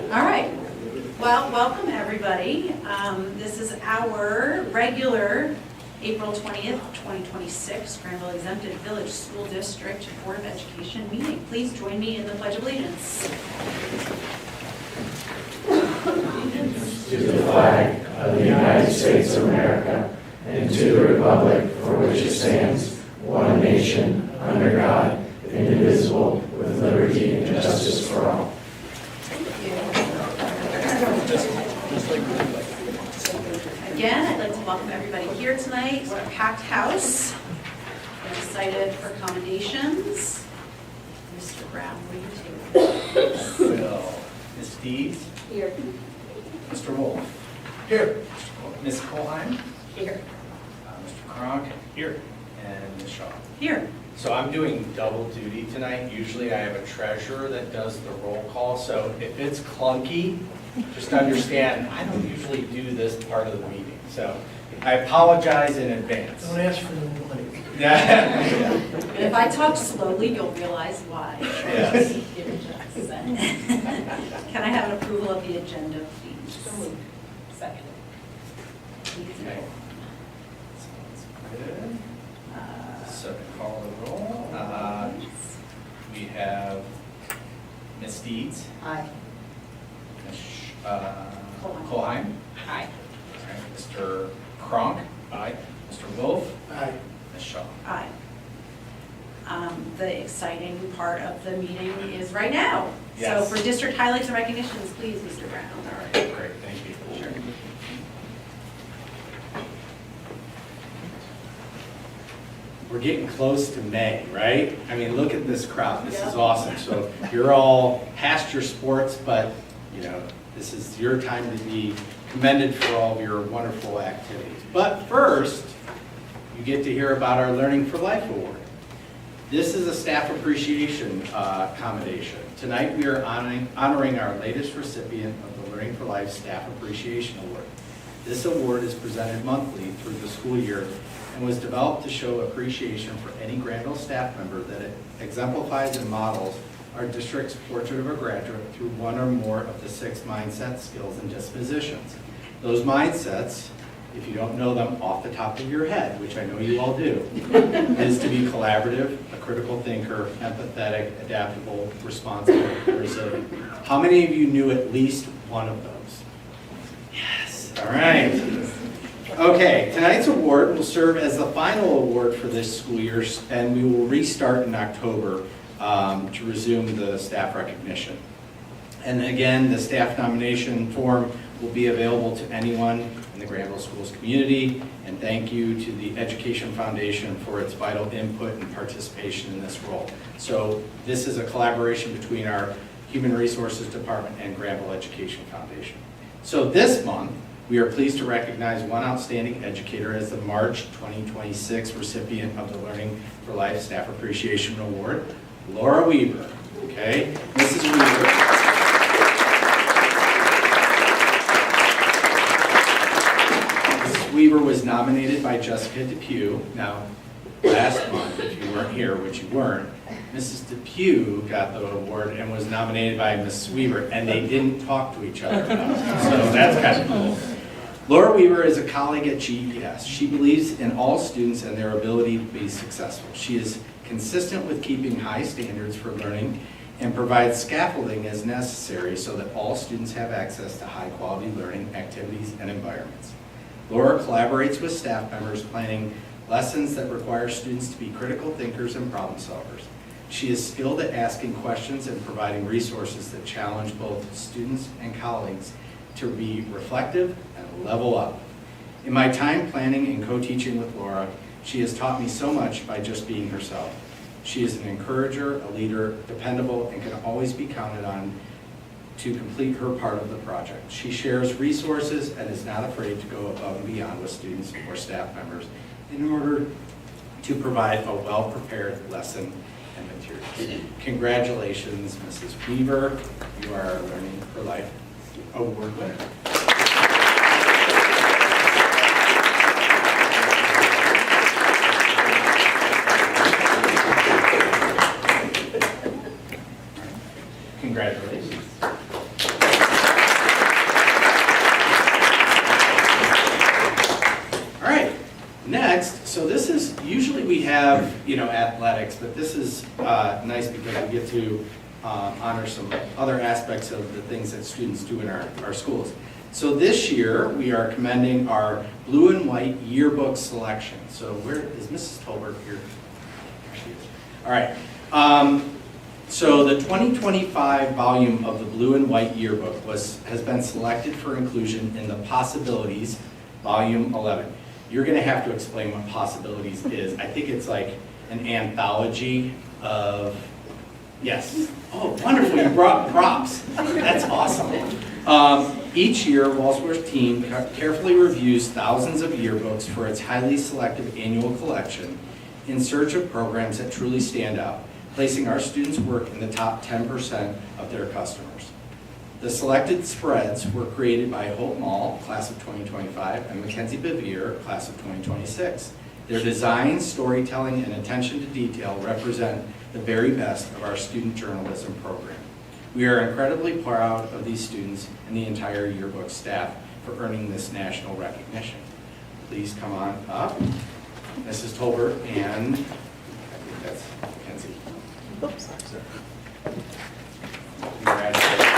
All right. Well, welcome everybody. This is our regular April 20th, 2026 Granville Exempted Village School District Board of Education meeting. Please join me in the Pledge of Allegiance. To the flag of the United States of America and to the republic for which it stands, one nation, under God, indivisible, with liberty and justice for all. Again, I'd like to welcome everybody here tonight. We're a packed house. I'm excited for accommodations. Mr. Brown, what are you taking? Will. Ms. Deeds? Here. Mr. Wolf? Here. Ms. Colheim? Here. Mr. Kronk? Here. And Ms. Shaw? Here. So I'm doing double duty tonight. Usually I have a treasurer that does the roll call, so if it's clunky, just understand, I don't usually do this part of the meeting. So I apologize in advance. Don't ask for the money. Yeah. And if I talk slowly, you'll realize why. Yes. Can I have an approval of the agenda, please? So moved. Second. Okay. Sounds good. So to call the roll, we have Ms. Deeds, Aye. Ms. Colheim. Colheim, Aye. all right, Mr. Kronk, aye, Mr. Wolf, Aye. Ms. Shaw. Aye. The exciting part of the meeting is right now. Yes. So for district highlights and recognitions, please, Mr. Brown. All right, great, thank you. Sure. We're getting close to May, right? I mean, look at this crowd. This is Yeah. awesome. So you're all past your sports, but you know, this is your time to be commended for all of your wonderful activities. But first, you get to hear about our Learning for Life Award. This is a staff appreciation commendation. Tonight we are honoring our latest recipient of the Learning for Life Staff Appreciation Award. This award is presented monthly through the school year and was developed to show appreciation for any Granville staff member that it exemplifies and models our district's portrait of a graduate through one or more of the 6 mindset, skills, and dispositions. Those mindsets, if you don't know them off the top of your head, which I know you all do, is to be collaborative, a critical thinker, empathetic, adaptable, responsible, resilient. How many of you knew at least one of those? Yes, all right. Okay, tonight's award will serve as the final award for this school year, and we will restart in October to resume the staff recognition. And again, the staff nomination form will be available to anyone in the Granville Schools community, and thank you to the Education Foundation for its vital input and participation in this role. So this is a collaboration between our Human Resources Department and Granville Education Foundation. So this month, we are pleased to recognize one outstanding educator as the March 2026 recipient of the Learning for Life Staff Appreciation Award, Laura Weaver. Okay, Mrs. Weaver. Mrs. Weaver was nominated by Jessica Depew. Now, last month, if you weren't here, which you weren't, Mrs. Depew got the award and was nominated by Mrs. Weaver, and they didn't talk to each other about it. So that's kind of cool. Laura Weaver is a colleague at GES. She believes in all students and their ability to be successful. She is consistent with keeping high standards for learning and provides scaffolding as necessary so that all students have access to high-quality learning activities and environments. Laura collaborates with staff members planning lessons that require students to be critical thinkers and problem solvers. She is skilled at asking questions and providing resources that challenge both students and colleagues to be reflective and level up. In my time planning and co-teaching with Laura, she has taught me so much by just being herself. She is an encourager, a leader, dependable, and can always be counted on to complete her part of the project. She shares resources and is not afraid to go above and beyond with students or staff members in order to provide a well-prepared lesson and materials. Congratulations, Mrs. Weaver. You are our Learning for Life Award winner. Congratulations. So this is, usually we have, athletics, but this is nice because we get to honor some other aspects of the things that students do in our schools. So this year, we are commending our blue and white yearbook selection. So where is Mrs. Tolbert here? There she is. All right. So the 2025 volume of the blue and white yearbook has been selected for inclusion in the Possibilities, Volume 11. You're going to have to explain what Possibilities is. I think it's like an anthology of, yes. Oh, wonderful, you brought props. That's awesome. Each year, Walsworth Teen carefully reviews thousands of yearbooks for its highly selective annual collection in search of programs that truly stand out, placing our students' work in the top 10% of their customers. The selected spreads were created by Hope Mall, class of 2025, and Mackenzie Bevere, class of 2026. Their design, storytelling, and attention to detail represent the very best of our student journalism program. We are incredibly proud of these students and the entire yearbook staff for earning this national recognition. Please come on up. Mrs. Tolbert and I think that's Mackenzie. Oops. Congratulations.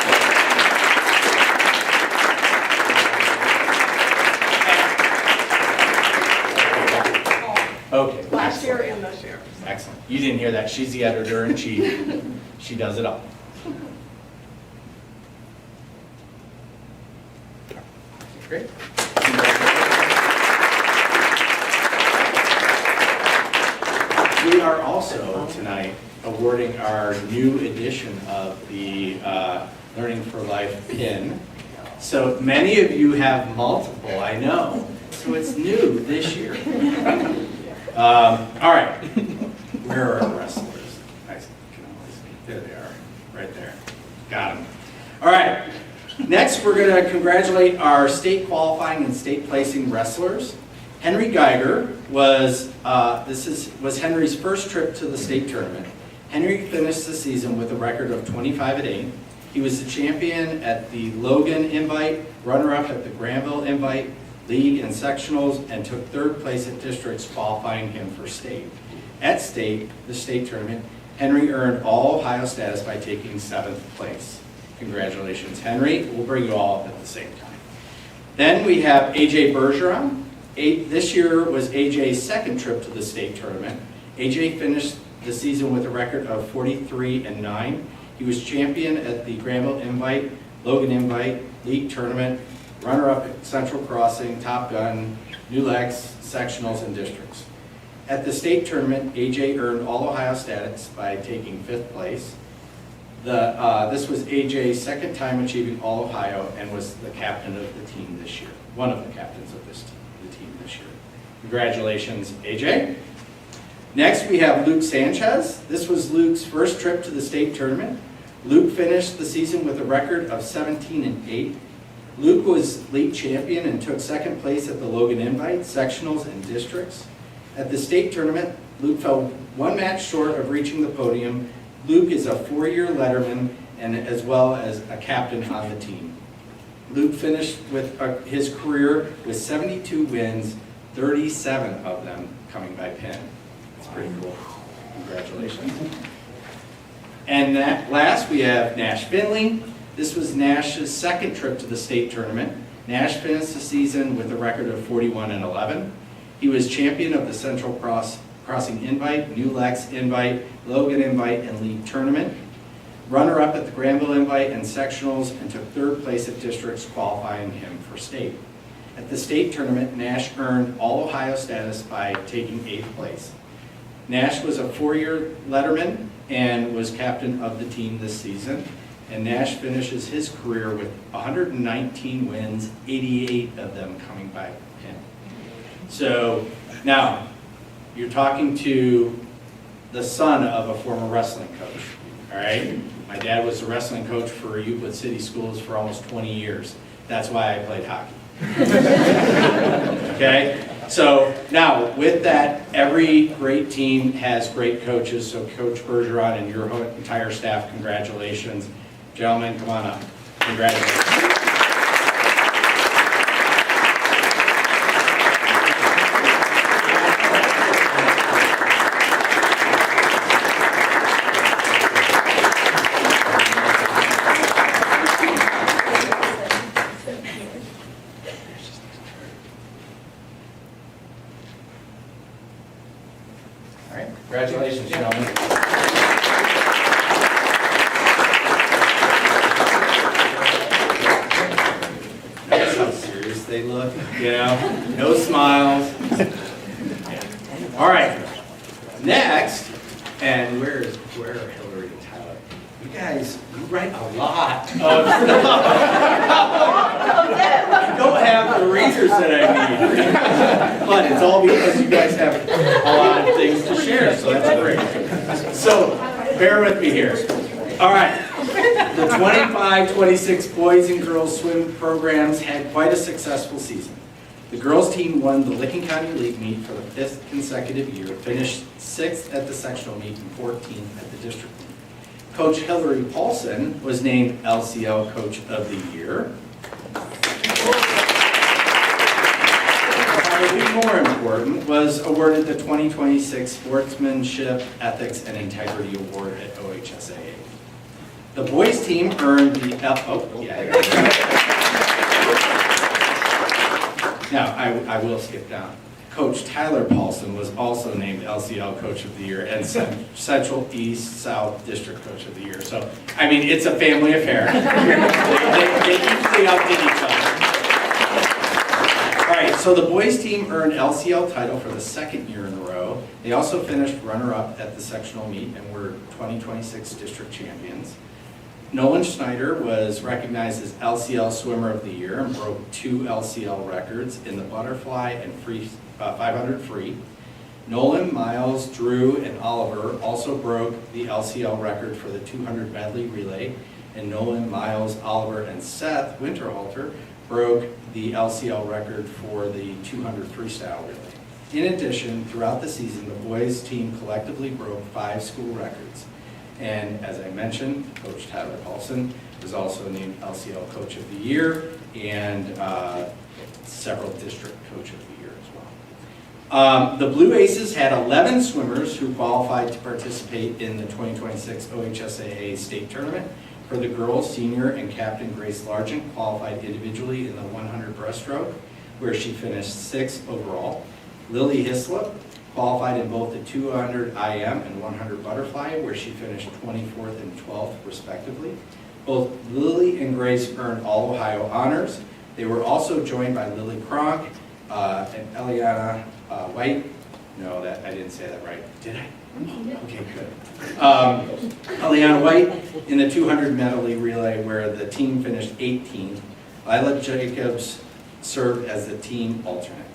Okay. Last year and this year. Excellent. You didn't hear that. She's the editor-in-chief. She does it all. Great. We are also tonight awarding our new edition of the Learning for Life pin. So many of you have multiple, I know. So it's new this year. All right. Where are our wrestlers? I can always see. There they are, right there. Got them. All right. Next, we're going to congratulate our state qualifying and state placing wrestlers. Henry Geiger was Henry's first trip to the state tournament. Henry finished the season with a record of 25-8. He was the champion at the Logan Invite, runner-up at the Granville Invite, league and sectionals, and took third place at districts, qualifying him for state. At state, the state tournament, Henry earned All-Ohio status by taking 7th place. Congratulations, Henry. We'll bring you all up at the same time. Then we have AJ Bergeron. This year was AJ's second trip to the state tournament. AJ finished the season with a record of 43-9. He was champion at the Granville Invite, Logan Invite, league tournament, runner-up at Central Crossing, Top Gun, New Legs, sectionals, and districts. At the state tournament, AJ earned All-Ohio status by taking 5th place. This was AJ's second time achieving All-Ohio and was the captain of the team this year, one of the captains of the team this year. Congratulations, AJ. Next, we have Luke Sanchez. This was Luke's first trip to the state tournament. Luke finished the season with a record of 17-8. Luke was league champion and took 2nd place at the Logan Invite, sectionals, and districts. At the state tournament, Luke fell one match short of reaching the podium. Luke is a 4-year letterman and as well as a captain on the team. Luke finished with his career with 72 wins, 37 of them coming by pin. That's pretty cool. Congratulations. And last we have Nash Finley. This was Nash's second trip to the state tournament. Nash finished the season with a record of 41-11. He was champion of the Central Crossing Invite, New Lex Invite, Logan Invite, and league tournament. Runner-up at the Granville Invite and sectionals, and took 3rd place at districts, qualifying him for state. At the state tournament, Nash earned All-Ohio status by taking 8th place. Nash was a 4-year letterman and was captain of the team this season. And Nash finishes his career with 119 wins, 88 of them coming by him. So now, you're talking to the son of a former wrestling coach, all right? My dad was a wrestling coach for Euclid City Schools for almost 20 years. That's why I played hockey. Okay? So now, with that, every great team has great coaches. So Coach Bergeron and your entire staff, congratulations. Gentlemen, come on up. Congratulations. they look, you know, no smiles. All right, next, and where are Hillary and Tyler? You guys, you write a lot of stuff. I don't have the readers that I need. But it's all because you guys have a lot of things to share, so that's great. So, bear with me here. All right. The 25-26 boys and girls swim programs had quite a successful season. The girls team won the Licking County League meet for the 5th consecutive year, finished 6th at the sectional meet and 14th at the district meet. Coach Hillary Paulson was named LCL Coach of the Year. Probably more important, was awarded the 2026 Sportsmanship, Ethics, and Integrity Award at OHSAA. The boys team earned the Now, I will skip down. Coach Tyler Paulson was also named LCL Coach of the Year and Central East South District Coach of the Year. So, I mean, it's a family affair. They usually outdid each other. All right, so the boys team earned LCL title for the 2nd year in a row. They also finished runner-up at the sectional meet and were 2026 district champions. Nolan Schneider was recognized as LCL Swimmer of the Year and broke 2 LCL records in the butterfly and 500 free. Nolan, Miles, Drew, and Oliver also broke the LCL record for the 200 medley relay, and Nolan, Miles, Oliver, and Seth Winterhalter broke the LCL record for the 200 freestyle relay. In addition, throughout the season, the boys team collectively broke 5 school records. And as I mentioned, Coach Tyler Paulson was also named LCL Coach of the Year and several district Coach of the Year as well. The Blue Aces had 11 swimmers who qualified to participate in the 2026 OHSAA state tournament. For the girls, senior and captain Grace Largent qualified individually in the 100 breaststroke, where she finished 6th overall. Lily Hislop qualified in both the 200 IM and 100 butterfly, where she finished 24th and 12th respectively. Both Lily and Grace earned All Ohio honors. They were also joined by Lily Kronk and Eliana White. No, that I didn't say that right. Did I? Okay, good. Eliana White in the 200 medley relay, where the team finished 18th. Lila Jacobs served as the team alternate.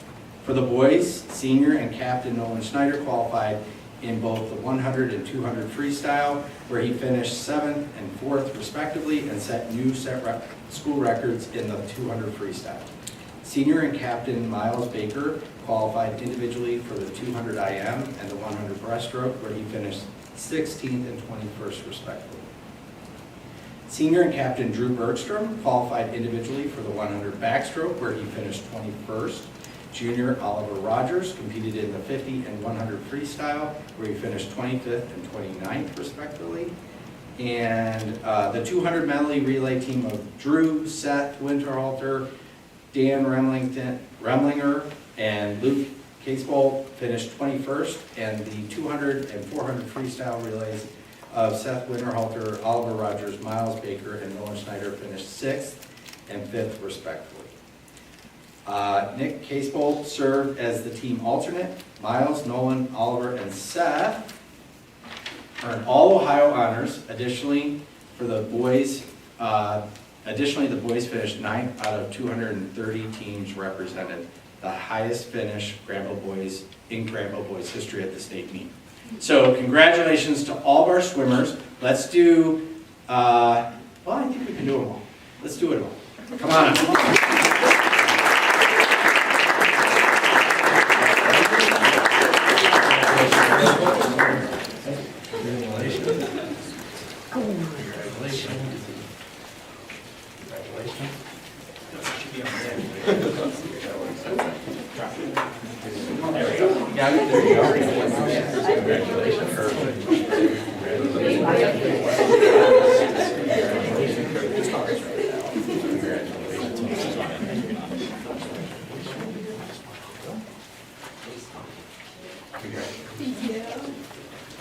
For the boys, senior and captain Nolan Schneider qualified in both the 100 and 200 freestyle, where he finished 7th and 4th respectively and set new school records in the 200 freestyle. Senior and captain Miles Baker qualified individually for the 200 IM and the 100 breaststroke, where he finished 16th and 21st respectively. Senior and captain Drew Bergstrom qualified individually for the 100 backstroke, where he finished 21st. Junior Oliver Rogers competed in the 50 and 100 freestyle, where he finished 25th and 29th respectively. And the 200 medley relay team of Drew, Seth Winterhalter, Dan Remlinger, and Luke Casebolt finished 21st, and the 200 and 400 freestyle relays of Seth Winterhalter, Oliver Rogers, Miles Baker, and Nolan Schneider finished 6th and 5th respectively. Nick Casebolt served as the team alternate. Miles, Nolan, Oliver, and Seth earned all Ohio honors. Additionally, for the boys, the boys finished 9th out of 230 teams represented, the highest finish in Granville boys history at the state meet. So congratulations to all of our swimmers. Let's do, well, I think we can do them all. Let's do it all. Come on up.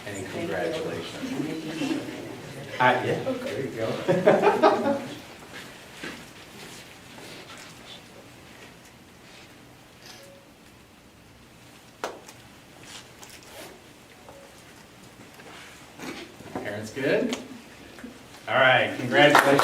And congratulations. Yeah, there you go. That's good. All right, congratulations.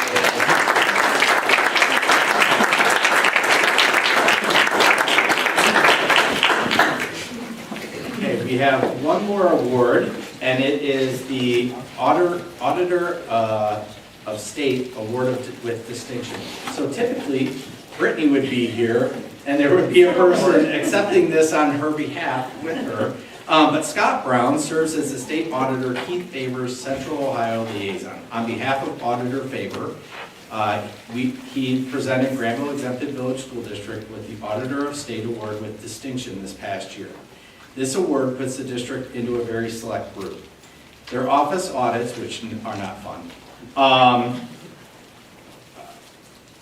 Okay, we have one more award, and it is the Auditor of State Award with Distinction. So typically, Brittany would be here, and there would be a person accepting this on her behalf with her. But Scott Brown serves as the State Auditor Keith Faber's Central Ohio Liaison. On behalf of Auditor Faber, he presented Granville Exempted Village School District with the Auditor of State Award with Distinction this past year. This award puts the district into a very select group. Their office audits, which are not fun,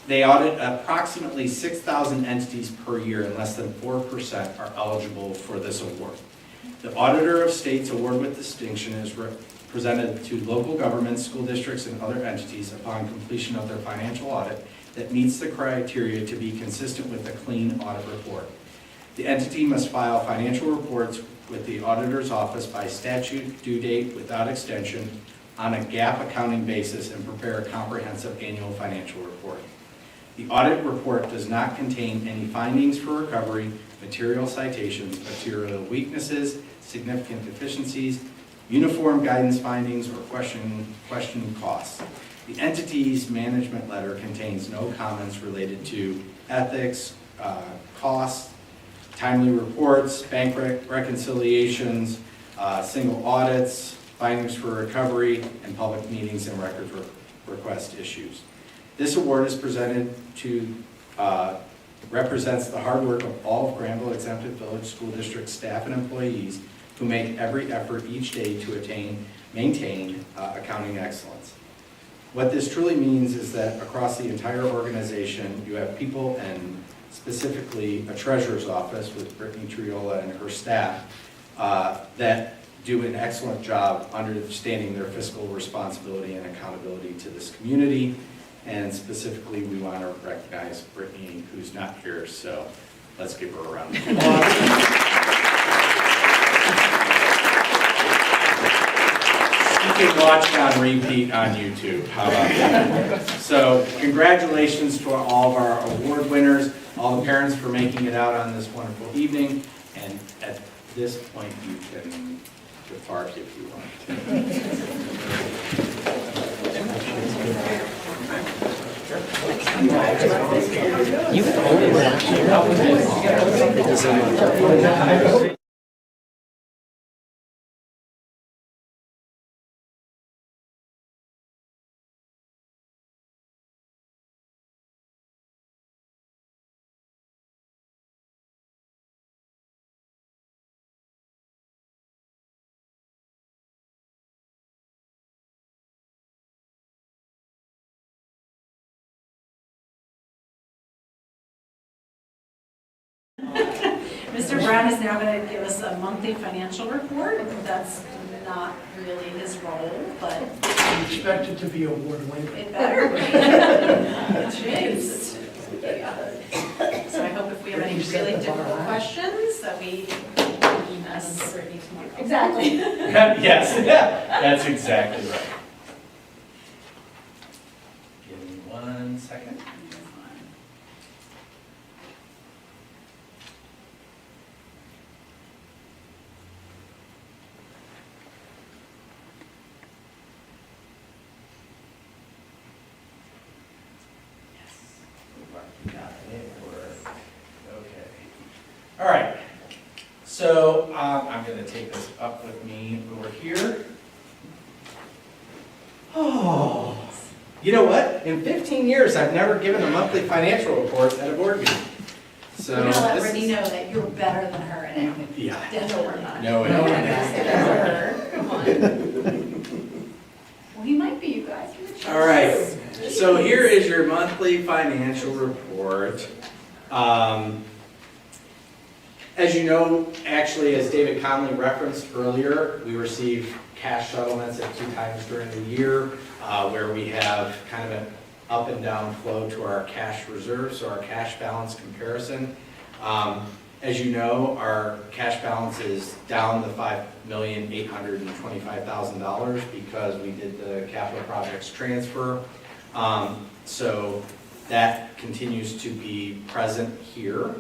they audit approximately 6,000 entities per year, and less than 4% are eligible for this award. The Auditor of State's Award with Distinction is presented to local governments, school districts, and other entities upon completion of their financial audit that meets the criteria to be consistent with a clean audit report. The entity must file financial reports with the auditor's office by statute due date without extension on a GAAP accounting basis and prepare a comprehensive annual financial report. The audit report does not contain any findings for recovery, material citations, material weaknesses, significant deficiencies, uniform guidance findings, or question costs. The entity's management letter contains no comments related to ethics, costs, timely reports, bank reconciliations, single audits, findings for recovery, and public meetings and records request issues. This award is presented to, represents the hard work of all of Granville Exempted Village School District staff and employees who make every effort each day to maintain accounting excellence. What this truly means is that across the entire organization, you have people, and specifically a treasurer's office with Brittany Triola and her staff, that do an excellent job understanding their fiscal responsibility and accountability to this community. And specifically, we want to recognize Brittany, who's not here, so let's give her a round of applause. You can watch it on repeat on YouTube. How about that? So congratulations to all of our award winners, all the parents for making it out on this wonderful evening. And at this point, you can depart if you want. Mr. Brown is now going to give us a monthly financial report. That's not really his role, but I expect it to be award-winning. it better be. Jeez. So I hope if we have any really difficult questions that we ask Brittany tomorrow. Exactly. Yes, that's exactly right. Give me 1 second. All right, so I'm going to take this up with me over here. Oh, you know what? In 15 years, I've never given a monthly financial report at a board meeting. So We're going to let this Brittany is- know that you're better than her in it. Yeah. No, we're not. No, No, we're we're not. not. Come on. Well, he might be, you guys. All right, so here is your monthly financial report. As you know, actually, as David Conley referenced earlier, we receive cash settlements at 2 times during the year, where we have kind of an up and down flow to our cash reserves, so our cash balance comparison. As you know, our cash balance is down to $5,825,000 because we did the capital projects transfer. So that continues to be present here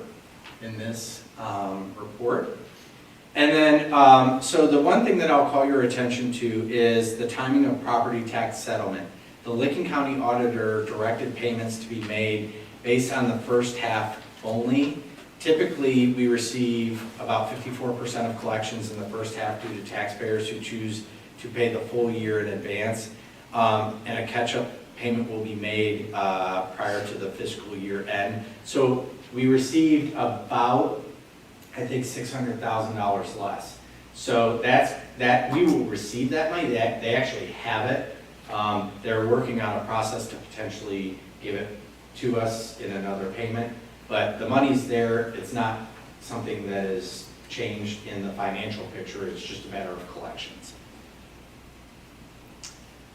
in this report. And then, so the one thing that I'll call your attention to is the timing of property tax settlement. The Licking County Auditor directed payments to be made based on the first half only. Typically, we receive about 54% of collections in the first half due to taxpayers who choose to pay the full year in advance. And a catch-up payment will be made prior to the fiscal year end. So we received about, I think, $600,000 less. So that we will receive that money. They actually have it. They're working on a process to potentially give it to us in another payment. But the money's there. It's not something that is changed in the financial picture. It's just a matter of collections.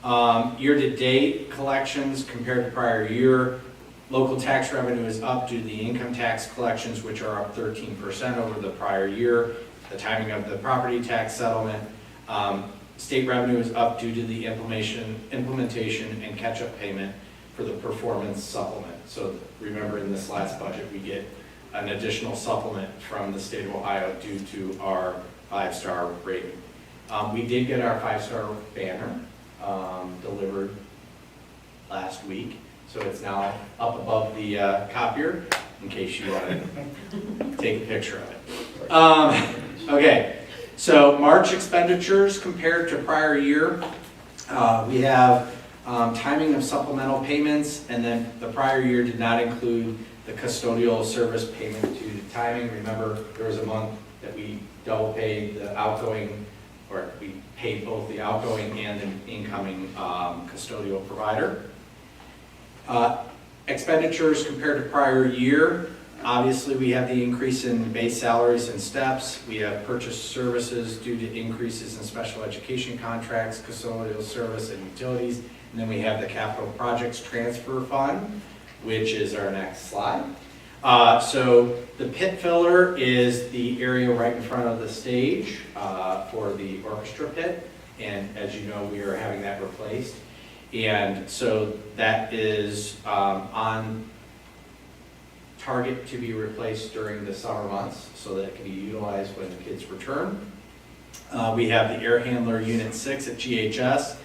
Year-to-date collections compared to prior year, local tax revenue is up due to the income tax collections, which are up 13% over the prior year. The timing of the property tax settlement. State revenue is up due to the implementation and catch-up payment for the performance supplement. So remember, in this last budget, we get an additional supplement from the state of Ohio due to our 5-star rating. We did get our 5-star banner delivered last week, so it's now up above the copier in case you want to take a picture of it. Okay, so March expenditures compared to prior year, we have timing of supplemental payments, and then the prior year did not include the custodial service payment due to timing. Remember, there was a month that we double paid the outgoing, or we paid both the outgoing and the incoming custodial provider. Expenditures compared to prior year, obviously we have the increase in base salaries and steps. We have purchased services due to increases in special education contracts, custodial service, and utilities. And then we have the capital projects transfer fund, which is our next slide. So the pit filler is the area right in front of the stage for the orchestra pit. And as you know, we are having that replaced. And so that is on target to be replaced during the summer months so that it can be utilized when the kids return. We have the air handler unit 6 at GHS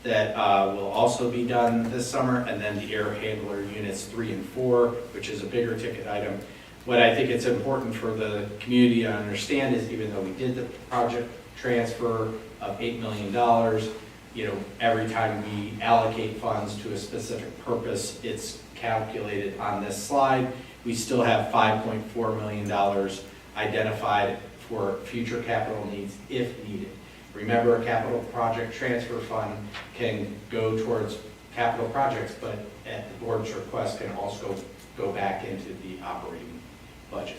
that will also be done this summer, and then the air handler units 3 and 4, which is a bigger ticket item. What I think it's important for the community to understand is, even though we did the project transfer of $8 million, you know, every time we allocate funds to a specific purpose, it's calculated on this slide. We still have $5.4 million identified for future capital needs if needed. Remember, a capital project transfer fund can go towards capital projects, but at the board's request can also go back into the operating budget.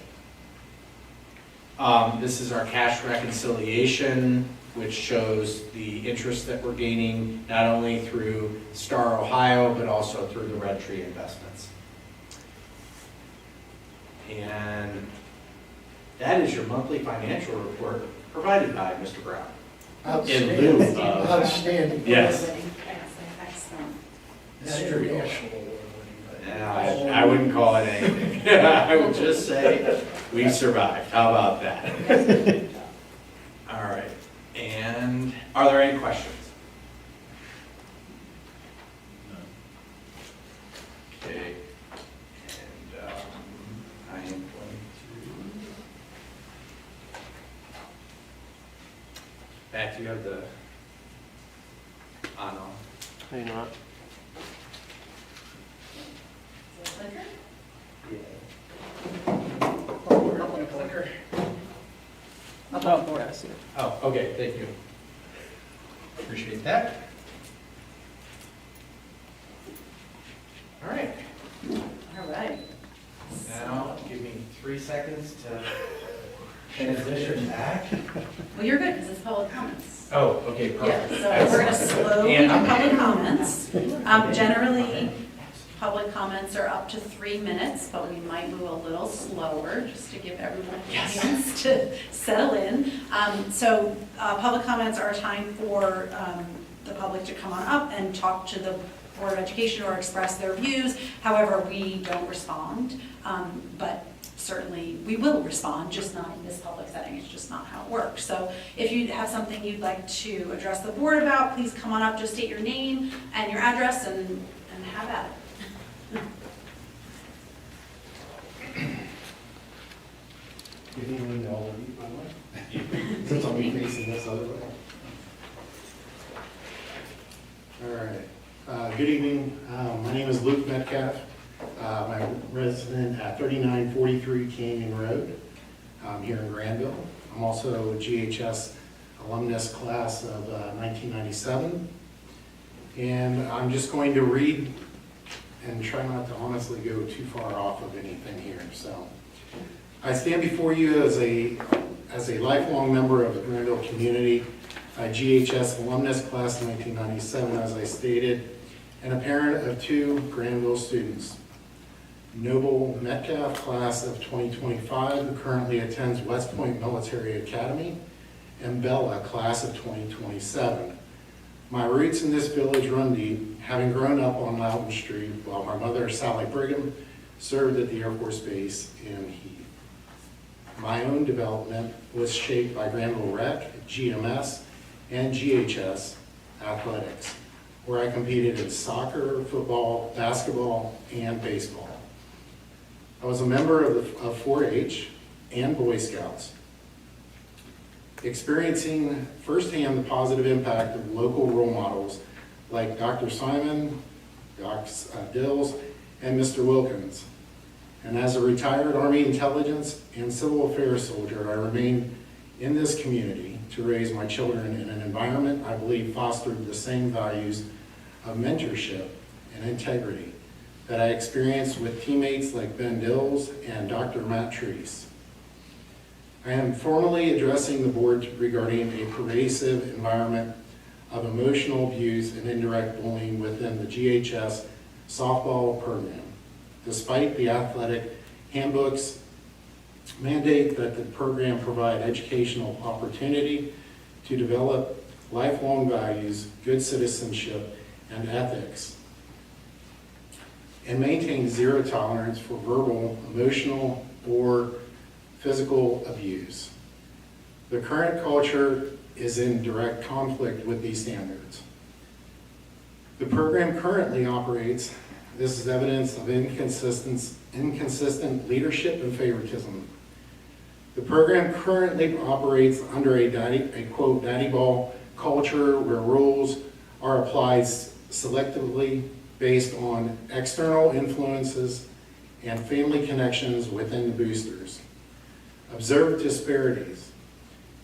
This is our cash reconciliation, which shows the interest that we're gaining not only through Star Ohio, but also through the Red Tree investments. And that is your monthly financial report provided by Mr. Brown. Outstanding. In lieu of- Outstanding. Yes. Excellent. International award winning. I wouldn't call it anything. I would just say we survived. How about that? All right. And are there any questions? Okay. And I am going to. Matt, do you have the on off? Are you not? Is that clicker? Clicker. Oh, okay, thank you. Appreciate that. All right, All right. now give me 3 seconds to transition back. Well, you're good, because it's public comments. Oh, okay, Yeah, perfect. so we're going to slowly do And I'm- public comments. Generally, Public comments are up to 3 minutes, but we might move a little slower just to give everyone a chance to settle in. Public comments are a time for the public to come on up and talk to the Board of Education or express their views. However, we don't respond, but certainly we will respond, just not in this public setting. It's just not how it works. So if you have something you'd like to address the board about, please come on up, just state your name and your address and have at it. Good evening to all of you, by the way. Since I'll be facing this other way. All right. Good evening. My name is Luke Metcalf. I'm a resident at 3943 Canyon Road here in Granville. I'm also a GHS alumnus class of 1997. And I'm just going to read and try not to honestly go too far off of anything here. So I stand before you as a lifelong member of the Granville community, a GHS alumnus class of 1997, as I stated, and a parent of 2 Granville students. Noble Metcalf, class of 2025, who currently attends West Point Military Academy, and Bella, class of 2027. My roots in this village run deep, having grown up on Loudon Street while my mother, Sally Brigham, served at the Air Force Base in Heath. My own development was shaped by Granville Rec, GMS, and GHS athletics, where I competed in soccer, football, basketball, and baseball. I was a member of 4-H and Boy Scouts, experiencing firsthand the positive impact of local role models like Dr. Simon, Doc Dills, and Mr. Wilkins. And as a retired Army intelligence and civil affairs soldier, I remained in this community to raise my children in an environment I believe fostered the same values of mentorship and integrity that I experienced with teammates like Ben Dills and Dr. Matt Treese. I am formally addressing the board regarding a pervasive environment of emotional abuse and indirect bullying within the GHS softball program, despite the athletic handbook's mandate that the program provide educational opportunity to develop lifelong values, good citizenship, and ethics, and maintain zero tolerance for verbal, emotional, or physical abuse. The current culture is in direct conflict with these standards. The program currently operates, this is evidence of inconsistent leadership and favoritism. The program currently operates under a quote, daddy ball culture where rules are applied selectively based on external influences and family connections within the boosters. Observed disparities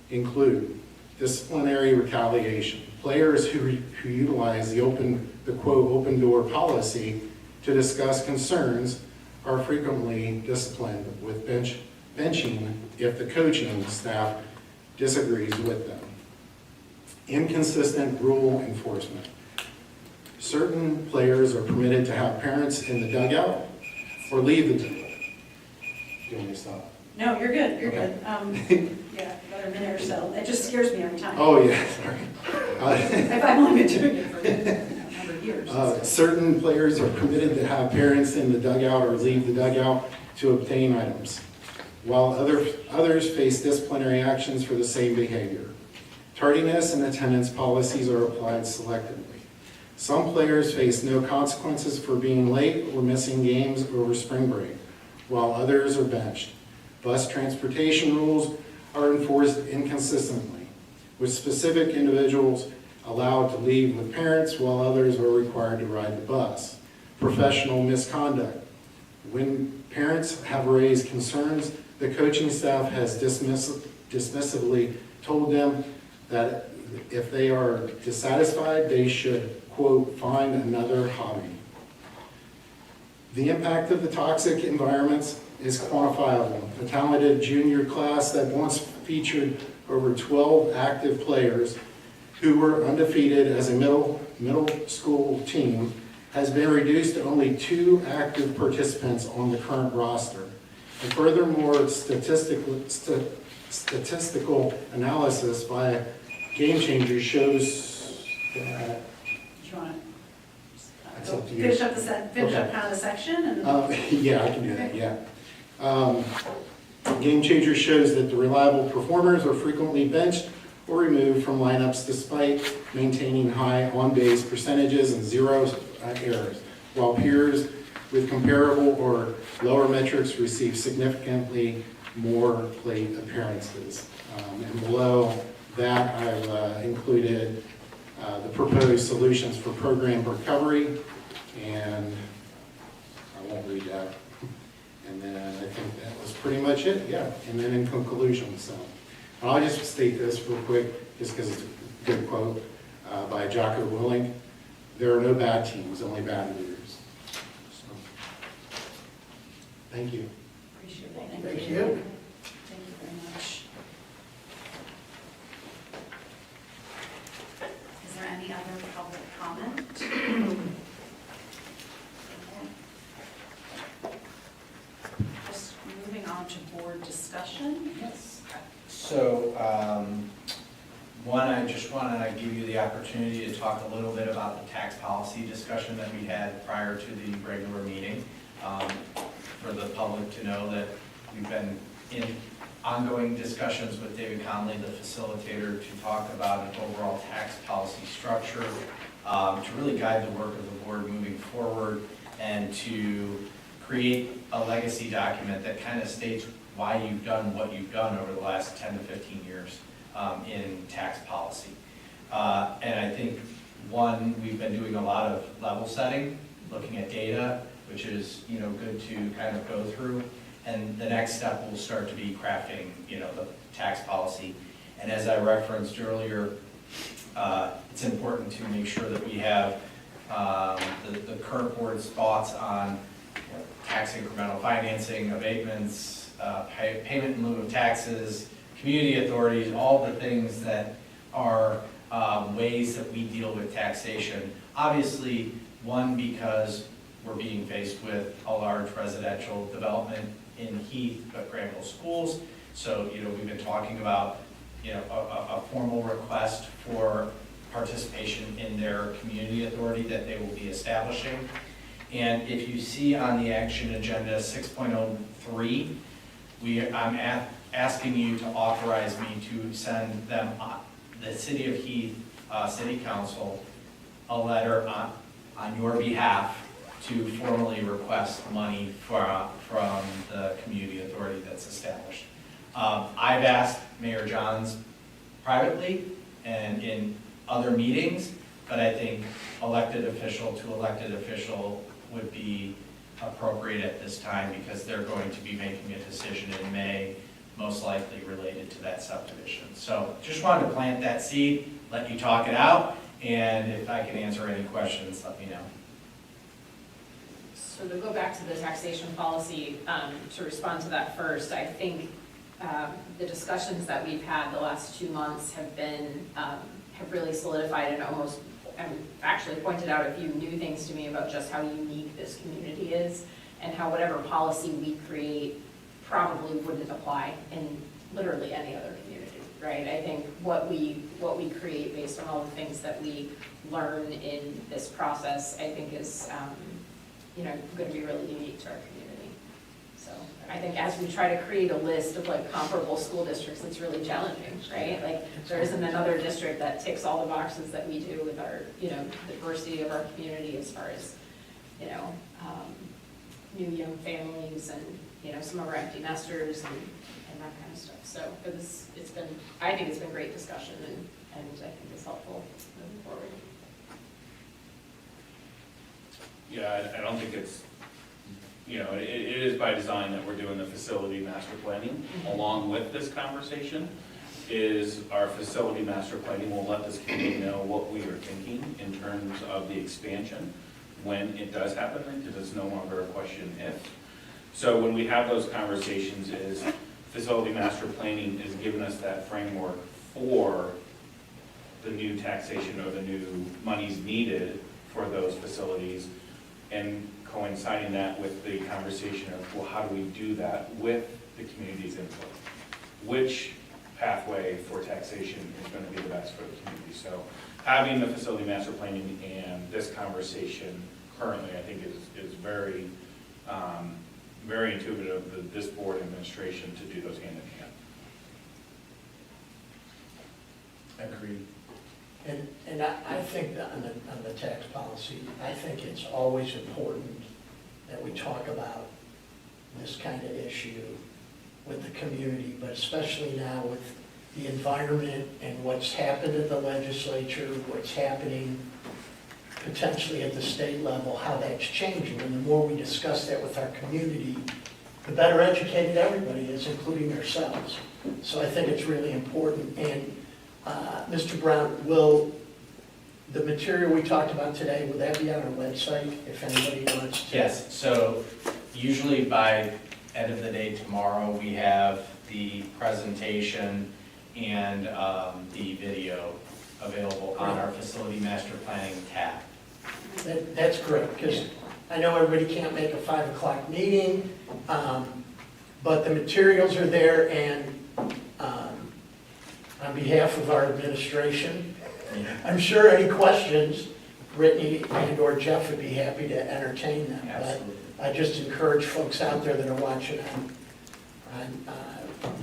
include disciplinary retaliation. Players who utilize the quote, open door policy to discuss concerns are frequently disciplined with benching if the coaching staff disagrees with them. Inconsistent rule enforcement. Certain players are permitted to have parents in the dugout or leave the dugout. Do you want me to stop? No, you're good, you're Okay. good. Yeah, another minute or so. It just scares me every time. Oh, yeah, sorry. I've only been doing it for a number of years. Certain players are permitted to have parents in the dugout or leave the dugout to obtain items, while others face disciplinary actions for the same behavior. Tardiness and attendance policies are applied selectively. Some players face no consequences for being late or missing games over spring break, while others are benched. Bus transportation rules are enforced inconsistently, with specific individuals allowed to leave with parents while others are required to ride the bus. Professional misconduct. When parents have raised concerns, the coaching staff has dismissively told them that if they are dissatisfied, they should, quote, find another hobby. The impact of the toxic environments is quantifiable. A talented junior class that once featured over 12 active players who were undefeated as a middle school team has been reduced to only 2 active participants on the current roster. And furthermore, statistical analysis by Game Changers shows that, Do you want That's to up to you. finish up Okay. kind of the section and? yeah, I can do that, yeah. Game Changers shows that the reliable performers are frequently benched or removed from lineups despite maintaining high on-base percentages and 0 errors, while peers with comparable or lower metrics receive significantly more plate appearances. And below that, I've included the proposed solutions for program recovery, and I won't read that. And then I think that was pretty much it, yeah. And then in conclusion, so, and I'll just state this real quick, just because it's a good quote by Jocko Willink: "There are no bad teams, only bad leaders." So, thank you. Appreciate it. Thank you. Thank you very much. Is there any other public comment? Just moving on to board discussion. Yes. So, one, I just want to give you the opportunity to talk a little bit about the tax policy discussion that we had prior to the regular meeting. For the public to know that we've been in ongoing discussions with David Conley, the facilitator, to talk about an overall tax policy structure, to really guide the work of the board moving forward, and to create a legacy document that kind of states why you've done what you've done over the last 10 to 15 years in tax policy. And I think, one, we've been doing a lot of level setting, looking at data, which is, good to kind of go through. And the next step will start to be crafting, the tax policy. And as I referenced earlier, it's important to make sure that we have the current board's thoughts on tax incremental financing, abatements, payment in lieu of taxes, community authorities, all the things that are ways that we deal with taxation. Obviously, one, because we're being faced with a large residential development in Heath, but Granville schools. So, we've been talking about, a formal request for participation in their community authority that they will be establishing. And if you see on the action agenda 6.03, I'm asking you to authorize me to send them, the City of Heath City Council, a letter on your behalf to formally request money from the community authority that's established. I've asked Mayor Johns privately and in other meetings, but I think elected official to elected official would be appropriate at this time, because they're going to be making a decision in May, most likely related to that subdivision. So just wanted to plant that seed, let you talk it out, and if I can answer any questions, let me know. So to go back to the taxation policy, to respond to that first, I think the discussions that we've had the last 2 months have been, have really solidified and almost, and actually pointed out a few new things to me about just how unique this community is, and how whatever policy we create probably wouldn't apply in literally any other community, right? I think what we create based on all the things that we learn in this process, I think is, going to be really unique to our community. So I think as we try to create a list of comparable school districts, it's really challenging, right? There isn't another district that ticks all the boxes that we do with our, diversity of our community as far as, new young families and, some of our empty nesters and that kind of stuff. So I think it's been great discussion and I think it's helpful moving forward. Yeah, I don't think it's, it is by design that we're doing the facility master planning along with this conversation. Is our facility master planning will let this community know what we are thinking in terms of the expansion when it does happen, because it's no longer a question if. So when we have those conversations, is facility master planning is giving us that framework for the new taxation or the new monies needed for those facilities. and coinciding that with the conversation of, well, how do we do that with the community's input? Which pathway for taxation is going to be the best for the community? So having the facility master planning and this conversation currently, I think is very, very intuitive of this board administration to do those hand in hand. Agreed. And I think that on the tax policy, I think it's always important that we talk about this kind of issue with the community, but especially now with the environment and what's happened at the legislature, what's happening potentially at the state level, how that's changing. And the more we discuss that with our community, the better educated everybody is, including ourselves. So I think it's really important. And Mr. Brown, will the material we talked about today, will that be on our website if anybody wants to? Yes, so usually by end of the day tomorrow, we have the presentation and the video available on our facility master planning tab. That's great, because I know everybody can't make a 5 o'clock meeting, but the materials are there, and on behalf of our administration, I'm sure any questions, Brittany and/or Jeff would be happy to entertain them. Absolutely. But I just encourage folks out there that are watching on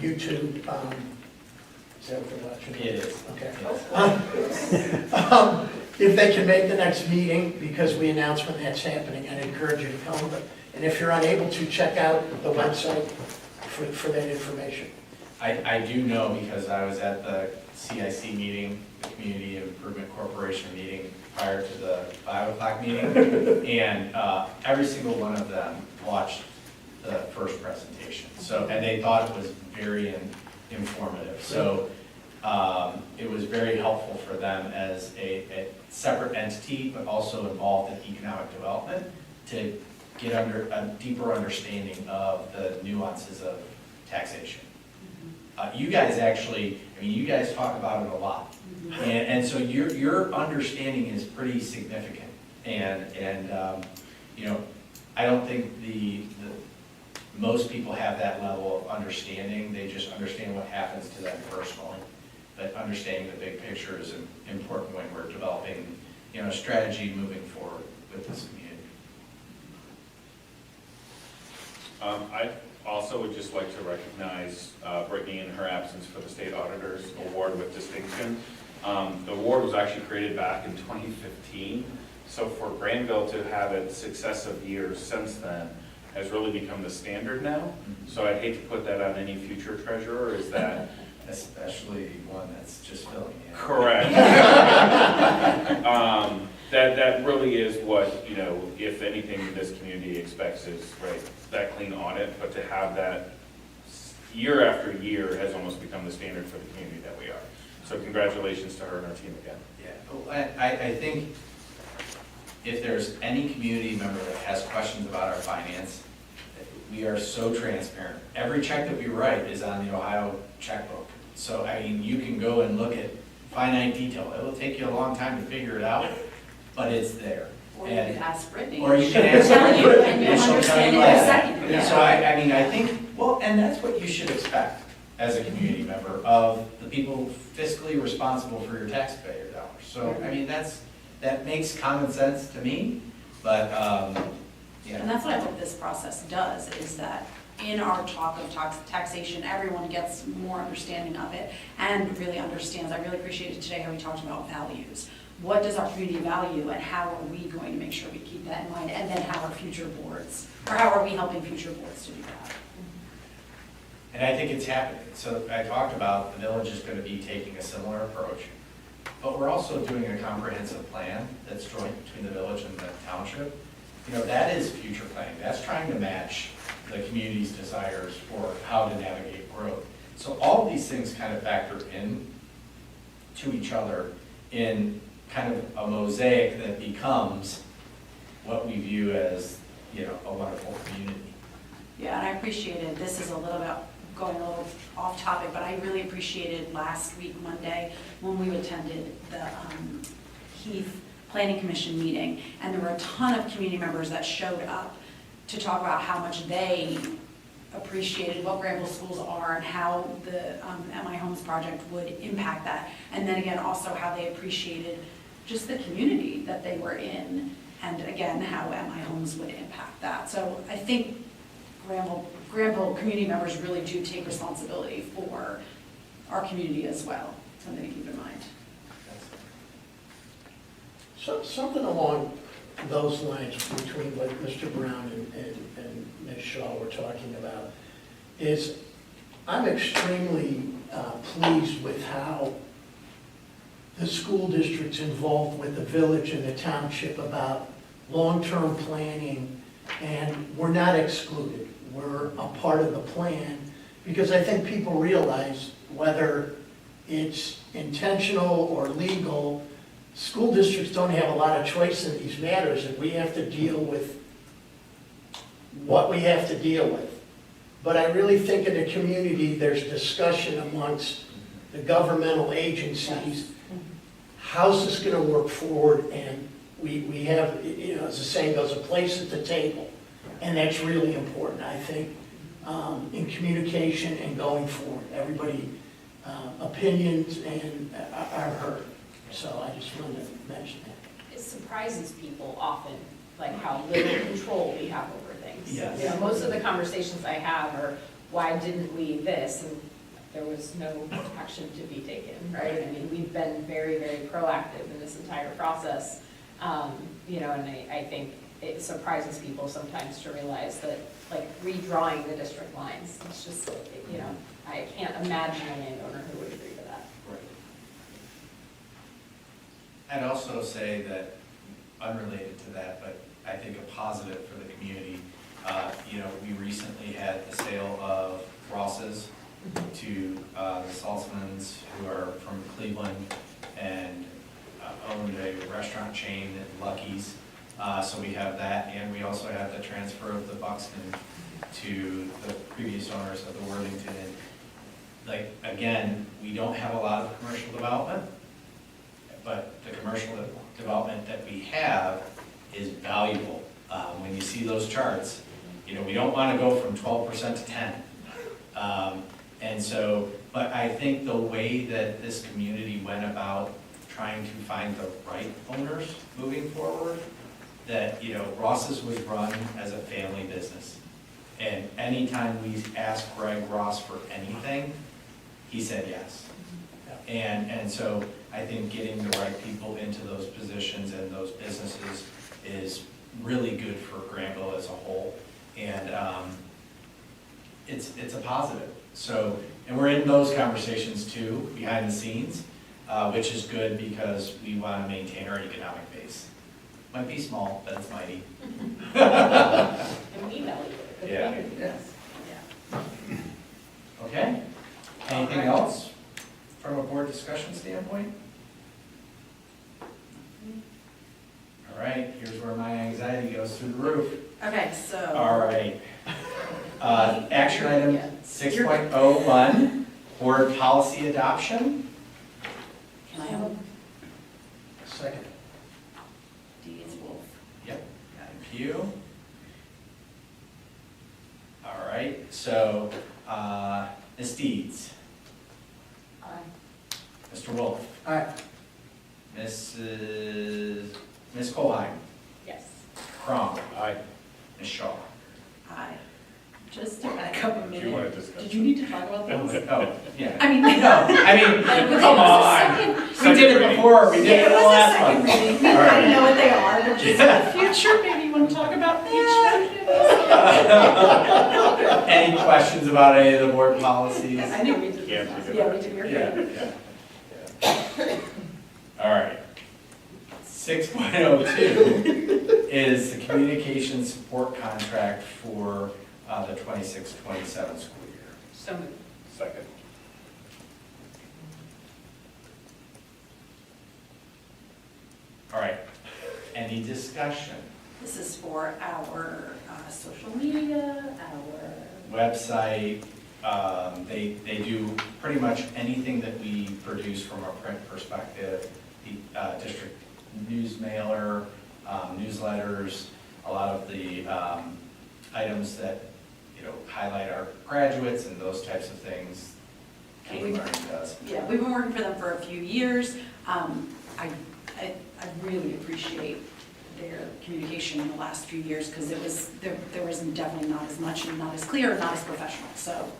YouTube, is that what they're watching? It is. Okay. Yes. If they can make the next meeting, because we announce when that's happening, I'd encourage you to come. And if you're unable to, check out the website for that information. I do know because I was at the CIC meeting, the Community Improvement Corporation meeting prior to the 5 o'clock meeting, and every single one of them watched the first presentation. So, and they thought it was very informative. So it was very helpful for them as a separate entity, but also involved in economic development, to get under a deeper understanding of the nuances of taxation. You guys actually, I mean, you guys talk about it a lot. And so your understanding is pretty significant. And you know, I don't think most people have that level of understanding. They just understand what happens to them personally. But understanding the big picture is important when we're developing, you know, a strategy moving forward with this community. I also would just like to recognize Brittany in her absence for the State Auditor's Award with Distinction. The award was actually created back in 2015, so for Granville to have it successive years since then has really become the standard now. So I'd hate to put that on any future treasurer, is that... Especially one that's just filling in. Correct. That really is what, you know, if anything, this community expects is, right, that clean audit, but to have that year after year has almost become the standard for the community that we are. So congratulations to her and our team again. Yeah, I think if there's any community member that has questions about our finance, we are so transparent. Every check that we write is on the Ohio checkbook. So, I mean, you can go and look at finite detail. It will take you a long time to figure it out, but it's there. Or you could ask Brittany. Or you can ask She'll tell you, Brittany, and you'll she'll tell understand you in a that. second. So I mean, I think, well, and that's what you should expect as a community member of the people fiscally responsible for your taxpayer dollars. So, I mean, that makes common sense to me, but, yeah. And that's what I hope this process does, is that in our talk of taxation, everyone gets more understanding of it and really understands. I really appreciated today how we talked about values. What does our community value, and how are we going to make sure we keep that in mind? And then how are future boards, or how are we helping future boards to do that? And I think it's happening. So I talked about the village is going to be taking a similar approach, but we're also doing a comprehensive plan that's joint between the village and the township. You know, that is future planning. That's trying to match the community's desires for how to navigate growth. So all of these things kind of factor in to each other in kind of a mosaic that becomes what we view as, you know, a wonderful community. Yeah, and I appreciated, this is a little bit going a little off topic, but I really appreciated last week, Monday, when we attended the Heath planning commission meeting, and there were a ton of community members that showed up to talk about how much they appreciated what Granville schools are and how the MI Homes project would impact that. And then again, also how they appreciated just the community that they were in, and again, how MI Homes would impact that. So I think Granville community members really do take responsibility for our community as well, something to keep in mind. So, something along those lines between what Mr. Brown and Ms. Shaw were talking about is I'm extremely pleased with how the school district's involved with the village and the township about long-term planning, and we're not excluded. We're a part of the plan, because I think people realize whether it's intentional or legal, school districts don't have a lot of choice in these matters, and we have to deal with what we have to deal with. But I really think in the community, there's discussion amongst the governmental agencies. How's this gonna work forward? And we have, you know, as the saying goes, a place at the table. And that's really important, I think, in communication and going forward. Everybody, opinions and are heard. So I just wanted to mention that. It surprises people often, like how little control we have over things. Yes. You know, most of the conversations I have are, why didn't we this? And there was no action to be taken, right? I mean, we've been very, very proactive in this entire process. You know, and I think it surprises people sometimes to realize that, like, redrawing the district lines, it's just, you know, I can't imagine a landowner who would agree to that. I'd also say that, unrelated to that, but I think a positive for the community, you know, we recently had the sale of Ross's to the Saltzmans, who are from Cleveland and owned a restaurant chain at Lucky's. So we have that, and we also have the transfer of the Buxton to the previous owners of the Worthington. And like, again, we don't have a lot of commercial development, but the commercial development that we have is valuable. When you see those charts, you know, we don't want to go from 12% to 10. And so, but I think the way that this community went about trying to find the right owners moving forward, that, you know, Ross's was run as a family business. And anytime we asked Greg Ross for anything, he said yes. And so I think getting the right people into those positions and those businesses is really good for Granville as a whole. And it's a positive. So, and we're in those conversations too, behind the scenes, which is good because we want to maintain our economic base. Might be small, but it's mighty. And we value it. Yeah. Yes. Okay? Anything else from a board discussion standpoint? All right, here's where my anxiety goes through the roof. Okay, so. All right. Action item 6.01, board policy adoption. Can I have a Second. Deeds Wolf? Yep, thank you. All right, so Ms. Deeds, Aye. Mr. Wolf, Aye. Ms. Colheim, Yes. Crom, Aye. Ms. Shaw. Aye. Just to back up a Do you want minute, to discuss? did you need to talk about this? Oh, yeah. I mean, No, I mean, come on. We did it before, we did it in the last one. Reading. All I right. know what they are, but just in the future, maybe you want to talk about each Any questions about any of the board policies? I knew we did Yeah, this. we did. Yeah, we did, you're good. Yeah. All right. 6.02 is the communication support contract for the 26-27 school year. So moved. Second. All right. Any discussion? This is for our social media, our, Website, they do pretty much anything that we produce from a print perspective. The district news mailer, newsletters, a lot of the items that, highlight our graduates and those types of things. Keep Learning does. Yeah, we've been working for them for a few years. I really appreciate their communication in the last few years, because there was definitely not as much and not as clear and not as professional, so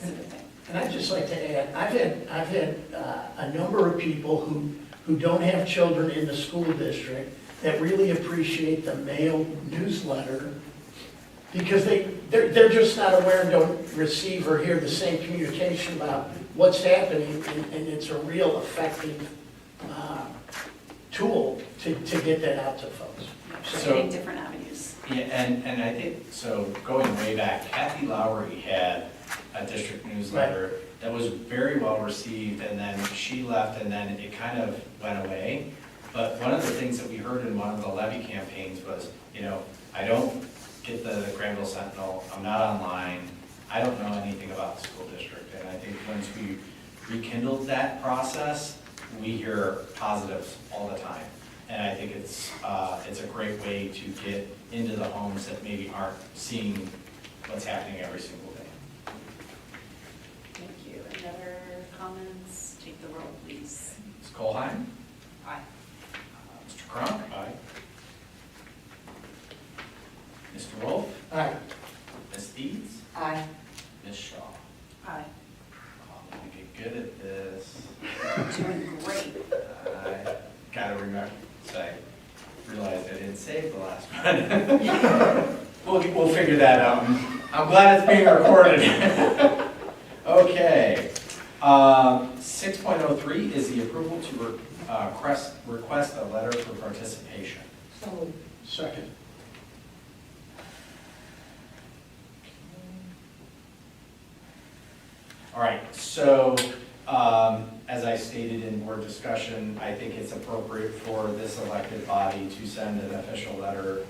it's a good thing. And I'd just like to add, I've had a number of people who don't have children in the school district that really appreciate the mail newsletter, because they're just not aware and don't receive or hear the same communication about what's happening, and it's a real effective tool to get that out to folks. So hitting different avenues. Yeah, and I think, so going way back, Kathy Lowry had a district newsletter that was very well received, and then she left, and then it kind of went away. But one of the things that we heard in one of the levy campaigns was, I don't get the Granville Sentinel, I'm not online, I don't know anything about the school district. And I think once we rekindled that process, we hear positives all the time. And I think it's a great way to get into the homes that maybe aren't seeing what's happening every single day. Thank you. Any other comments? Take the roll, please. Ms. Colheim? Aye. Mr. Cronk? Aye. Mr. Wolf? Aye. Ms. Deeds? Aye. Ms. Shaw? Aye. Oh, I'm gonna get good at this. Doing great. I gotta remember, so I realized I didn't save the last one. We'll figure that out. I'm glad it's being recorded. Okay. 6.03 is the approval to request a letter for participation. So, second. All right, so as I stated in board discussion, I think it's appropriate for this elected body to send an official letter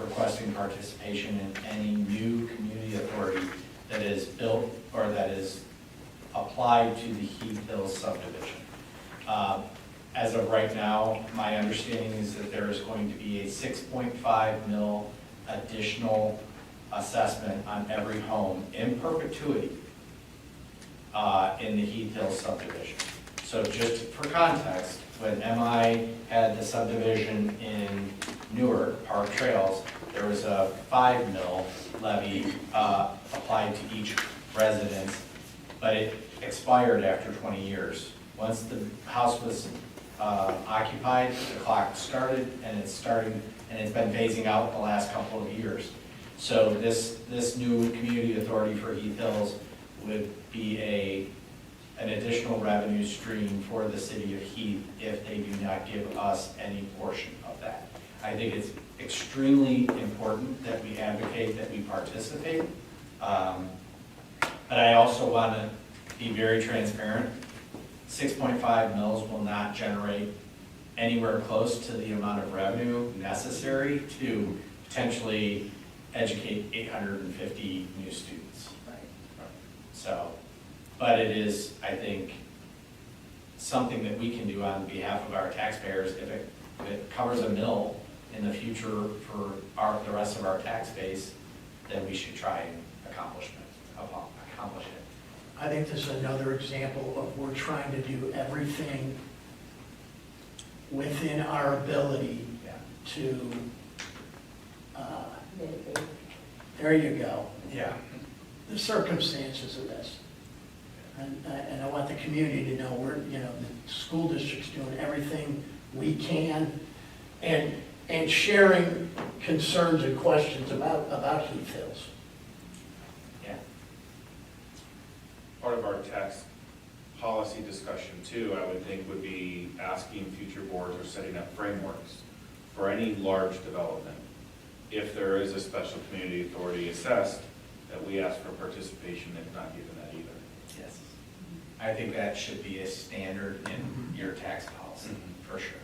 requesting participation in any new community authority that is built or that is applied to the Heath Hills subdivision. As of right now, my understanding is that there is going to be a 6.5 mil additional assessment on every home in perpetuity in the Heath Hills subdivision. So just for context, when MI had the subdivision in Newark, Park Trails, there was a 5 mil levy applied to each residence, but it expired after 20 years. Once the house was occupied, the clock started, and it's been phasing out the last couple of years. So this new community authority for Heath Hills would be an additional revenue stream for the city of Heath if they do not give us any portion of that. I think it's extremely important that we advocate, that we participate. But I also want to be very transparent. 6.5 mils will not generate anywhere close to the amount of revenue necessary to potentially educate 850 new students. Right. So, but it is, I think, something that we can do on behalf of our taxpayers. If it covers a mill in the future for the rest of our tax base, then we should try and accomplish it. I think this is another example of we're trying to do everything within our ability Yeah. to, there you go, Yeah. the circumstances of this. And I want the community to know the school district's doing everything we can and sharing concerns and questions about Heath Hills. Yeah. Part of our tax policy discussion too, I would think, would be asking future boards or setting up frameworks for any large development. If there is a special community authority assessed, that we ask for participation, if not given that either. Yes. I think that should be a standard in your tax policy, for sure.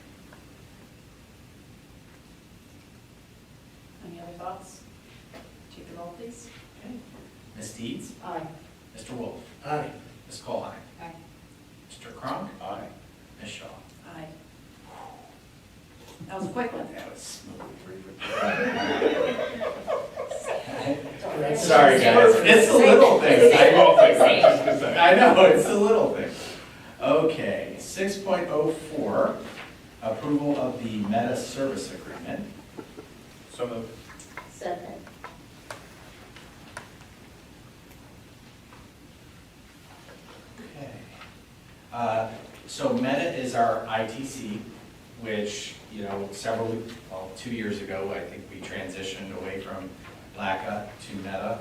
Any other thoughts? Take the roll, please. Okay. Ms. Deeds? Aye. Mr. Wolf? Aye. Ms. Colheim? Aye. Mr. Cronk? Aye. Ms. Shaw? Aye. That was a quick one. That was smooth. 3 for 3. Right. Sorry, guys. It's the little things. I know. I know, it's the little things. Okay, 6.04, approval of the Meta Service Agreement. So moved. Second. Okay. So Meta is our ITC, which, 2 years ago, I think we transitioned away from LACA to Meta.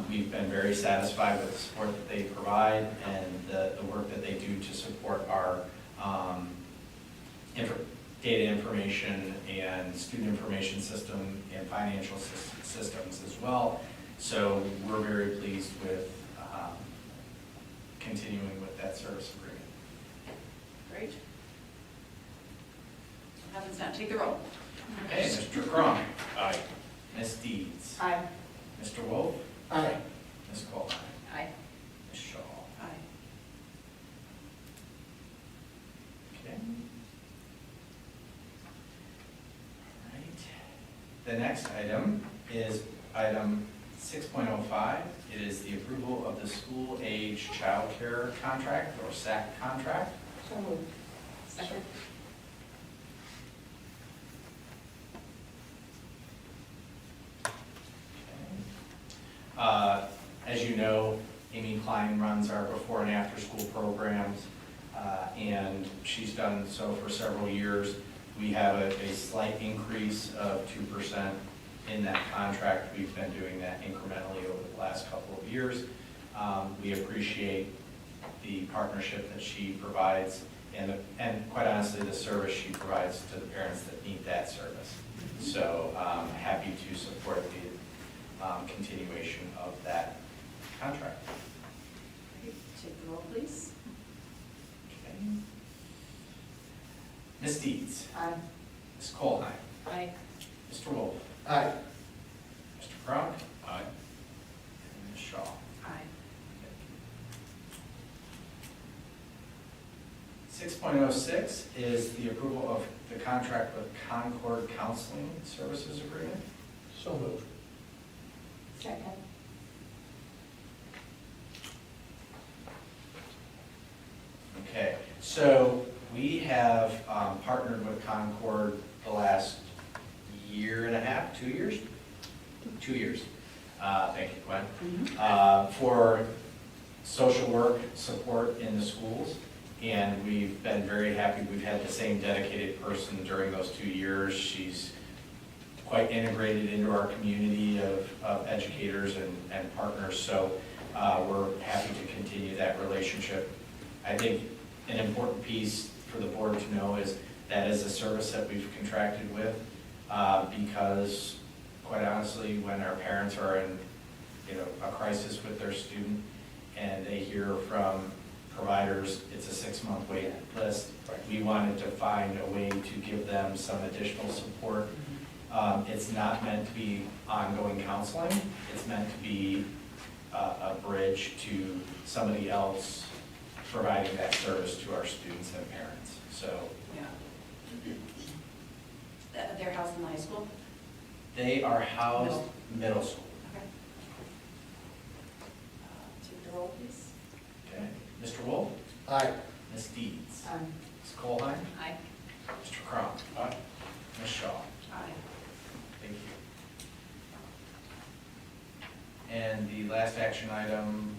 We've been very satisfied with the support that they provide and the work that they do to support our data information and student information system and financial systems as well. So we're very pleased with continuing with that service agreement. Great. Happens now, take the roll. Okay, Mr. Crum, Aye. Ms. Deeds, Aye. Mr. Wolf, Aye. Ms. Coleman, Aye. Ms. Shaw. Aye. Okay. All right. The next item is item 6.05. It is the approval of the school age child care contract, or SAC contract. So moved. Second. As you know, Amy Klein runs our before and after school programs, and she's done so for several years. We have a slight increase of 2% in that contract. We've been doing that incrementally over the last couple of years. We appreciate the partnership that she provides and quite honestly, the service she provides to the parents that need that service. So happy to support the continuation of that contract. Take the roll, please. Okay. Ms. Deeds, Aye. Ms. Colheim, Aye. Mr. Wolf, Aye. Mr. Cronk, Aye. and Ms. Shaw. Aye. 6.06 is the approval of the contract with Concord Counseling Services Agreement. So moved. Second. Okay, so we have partnered with Concord the last year and a half, 2 years? 2 years. Thank you, Gwen. For social work support in the schools. And we've been very happy. We've had the same dedicated person during those 2 years. She's quite integrated into our community of educators and partners. So we're happy to continue that relationship. I think an important piece for the board to know is that is a service that we've contracted with because quite honestly, when our parents are in a crisis with their student and they hear from providers, it's a 6-month wait list. We wanted to find a way to give them some additional support. It's not meant to be ongoing counseling. It's meant to be a bridge to somebody else providing that service to our students and parents. So Yeah. They're housed in the high school? they are housed middle school. Okay. Take the roll, please. Okay. Mr. Wolf, Aye. Ms. Deeds, Aye. Ms. Colheim, Aye. Mr. Cronk, Aye. Ms. Shaw. Aye. Thank you. And the last action item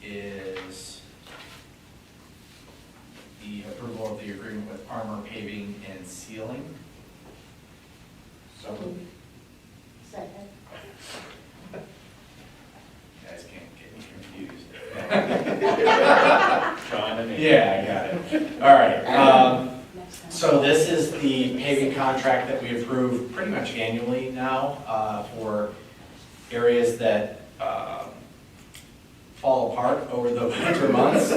is the approval of the agreement with Armor Paving and Sealing. So moved. Second. You guys can't get me confused. John and Amy. Yeah, I got it. All right. Next time. So this is the paving contract that we approve pretty much annually now for areas that fall apart over the winter months,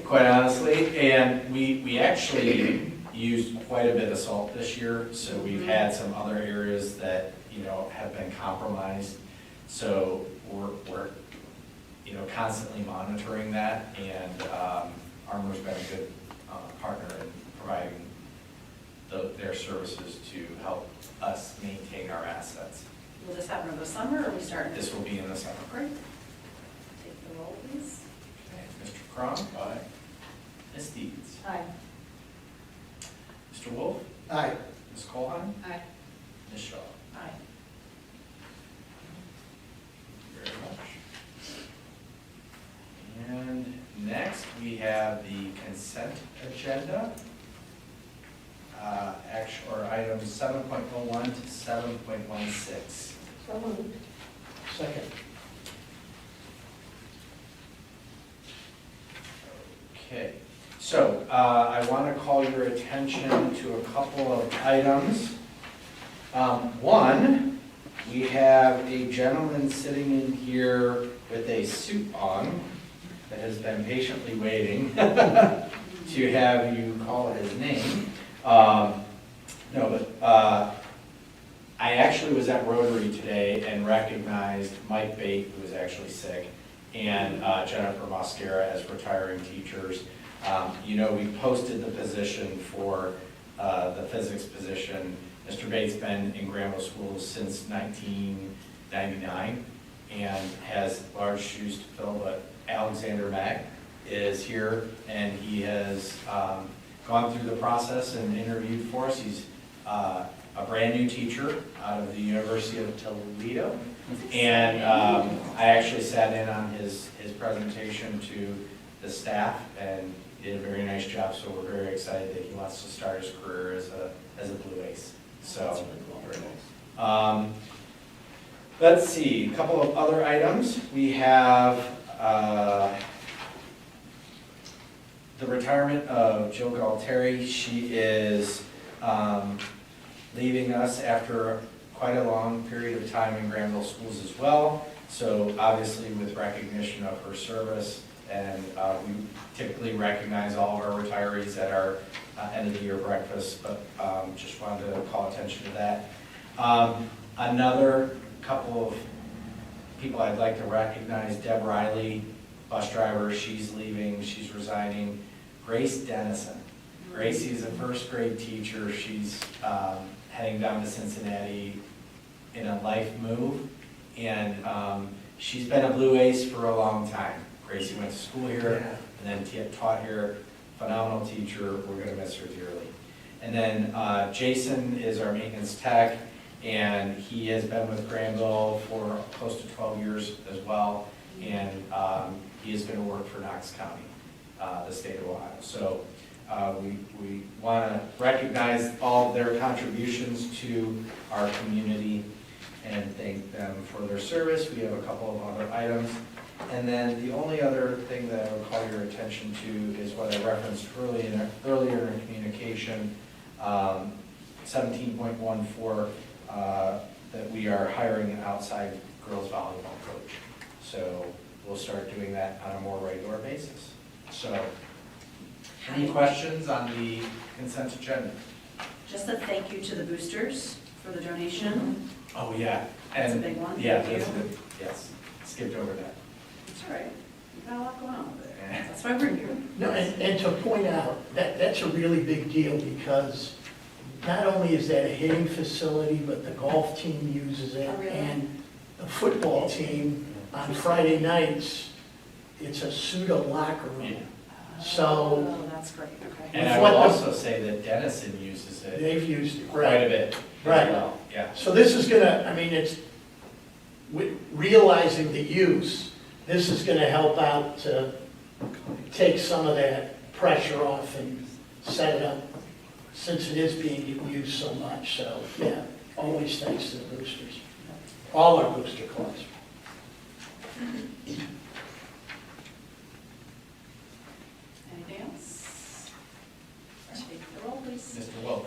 quite honestly. And we actually used quite a bit of salt this year, so we've had some other areas that, have been compromised. So we're constantly monitoring that, and Armor's been a good partner in providing their services to help us maintain our assets. Will this happen over the summer, or are we starting? This will be in the summer. Great. Take the roll, please. Okay, Mr. Cron? Aye. Ms. Deeds? Aye. Mr. Wolf? Aye. Ms. Colheim? Aye. Ms. Shaw? Aye. Thank you very much. And next, we have the consent agenda. Or items 7.01 to 7.16. So moved. Second. Okay, so I want to call your attention to a couple of items. One, we have a gentleman sitting in here with a suit on that has been patiently waiting to have you call his name. No, but I actually was at Rotary today and recognized Mike Bate, who was actually sick, and Jennifer Mosquera as retiring teachers. You know, we posted the position for the physics position. Mr. Bates been in Granville Schools since 1999 and has large shoes to fill, but Alexander Mack is here, and he has gone through the process and interviewed for us. He's a brand new teacher out of the University of Toledo. And I actually sat in on his presentation to the staff, and he did a very nice job, so we're very excited that he wants to start his career as a Blue Ace. So, very nice. Let's see, a couple of other items. We have the retirement of Jill Galtieri. She is leaving us after quite a long period of time in Granville Schools as well. So obviously with recognition of her service, and we typically recognize all of our retirees at our end of the year breakfast, but just wanted to call attention to that. Another couple of people I'd like to recognize: Deb Riley, bus driver, she's leaving, she's resigning. Grace Dennison. Gracie is a first grade teacher. She's heading down to Cincinnati in a life move, and she's been a Blue Ace for a long time. Gracie went to school here and then taught here. Phenomenal teacher. We're going to miss her dearly. And then Jason is our maintenance tech, and he has been with Granville for close to 12 years as well, and he is going to work for Knox County, the state of Ohio. So we want to recognize all of their contributions to our community and thank them for their service. We have a couple of other items. And then the only other thing that I would call your attention to is what I referenced earlier in communication, 17.14, that we are hiring an outside girls volleyball coach. So we'll start doing that on a more regular basis. So, any questions on the consent agenda? Just a thank you to the boosters for the donation. Oh, yeah. That's a And big one. yeah, Thank that's you. good. Yes, skipped over that. That's all right. You've got a lot going on over there. That's why we're here. No, and to point out, that's a really big deal, because not only is that a hitting facility, but the golf team uses it, Oh, really? and the football team on Friday nights, it's a pseudo locker room. So- Oh, that's great, okay. And I will also say that Dennison uses it They've used it, quite a right? bit as Right. well. Yeah. So this is gonna, I mean, it's, realizing the use, this is gonna help out to take some of that pressure off and set it up, since it is being used so much. So, yeah, always thanks to the boosters, all our booster clubs. Anything else? Take the roll, please. Mr. Wolf?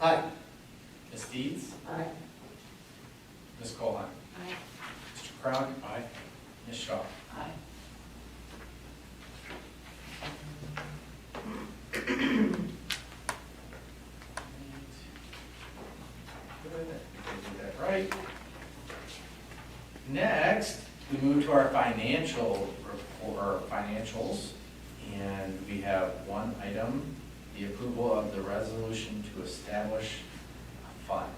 Aye. Ms. Deeds? Aye. Ms. Colheim? Aye. Mr. Cron? Aye. Ms. Shaw? Aye. Good, did that right. Next, we move to our financial report, or financials, and we have one item the approval of the resolution to establish a fund.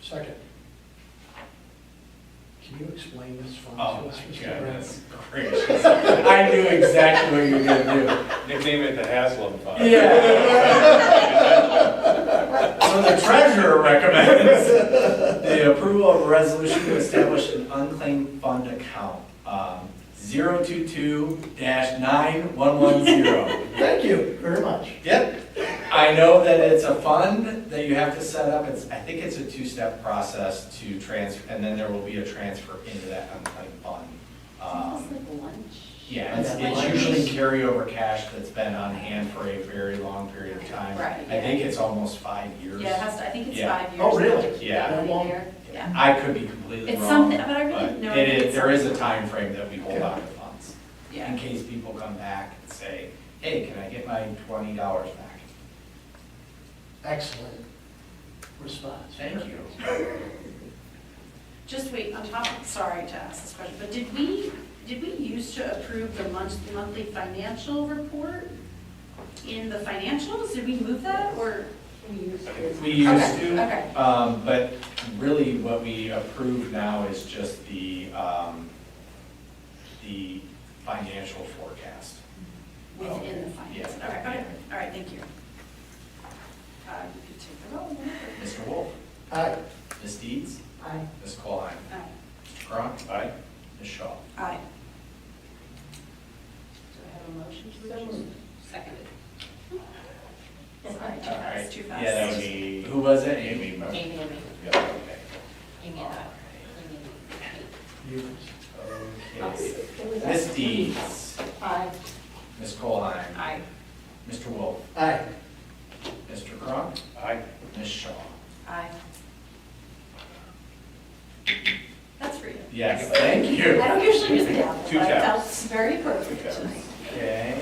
Second. Can you explain this fund Oh, to us, my Mr. God, Brown? that's gracious. I knew exactly what you were gonna do. Nickname it the Haslam Fund. So the treasurer recommends the approval of a resolution to establish an unclaimed fund account, 022-9110. Thank you very much. Yep, I know that it's a fund that you have to set up, I think it's a two-step process to transfer, and then there will be a transfer into that unclaimed fund. Yeah, it's usually carryover cash that's been on hand for a very long period of time. Right, I think it's almost 5 years. Yeah, it has to, I think it's Yeah. 5 years. Oh, really? Yeah. That long? Yeah. I could be completely It's wrong. something, but I really didn't know. It it's is, there is a something. time frame that we hold on to funds, Yeah. in case people come back and say, hey, can I get my $20 back? Excellent response. Thank you. Just wait, on top, sorry to ask this question, but did we used to approve the monthly financial report in the financials? Did we move that, or? We used Okay, to, okay. but really what we approve now is just the financial forecast. Within the finance? Yeah. Okay, all right, thank you. You could take the roll. Mr. Wolf, Aye. Ms. Deeds, Aye. Ms. Colheim, Aye. Mr. Cronk, Aye. Ms. Shaw. Aye. Do I have a motion to adjourn? Seconded. Sorry, too All right. fast, too fast. Yeah, that was, Amy. who was it? Amy. Amy, Amy, Yep, okay. Amy and I. Amy. Okay. Ms. Deeds, Aye. Ms. Colheim, Aye. Mr. Wolf, Aye. Mr. Cronk, Aye. Ms. Shaw. Aye. That's for you. Yes, thank you. I don't usually use the gavel, Two but it taps. felt very appropriate Two taps. tonight. Okay.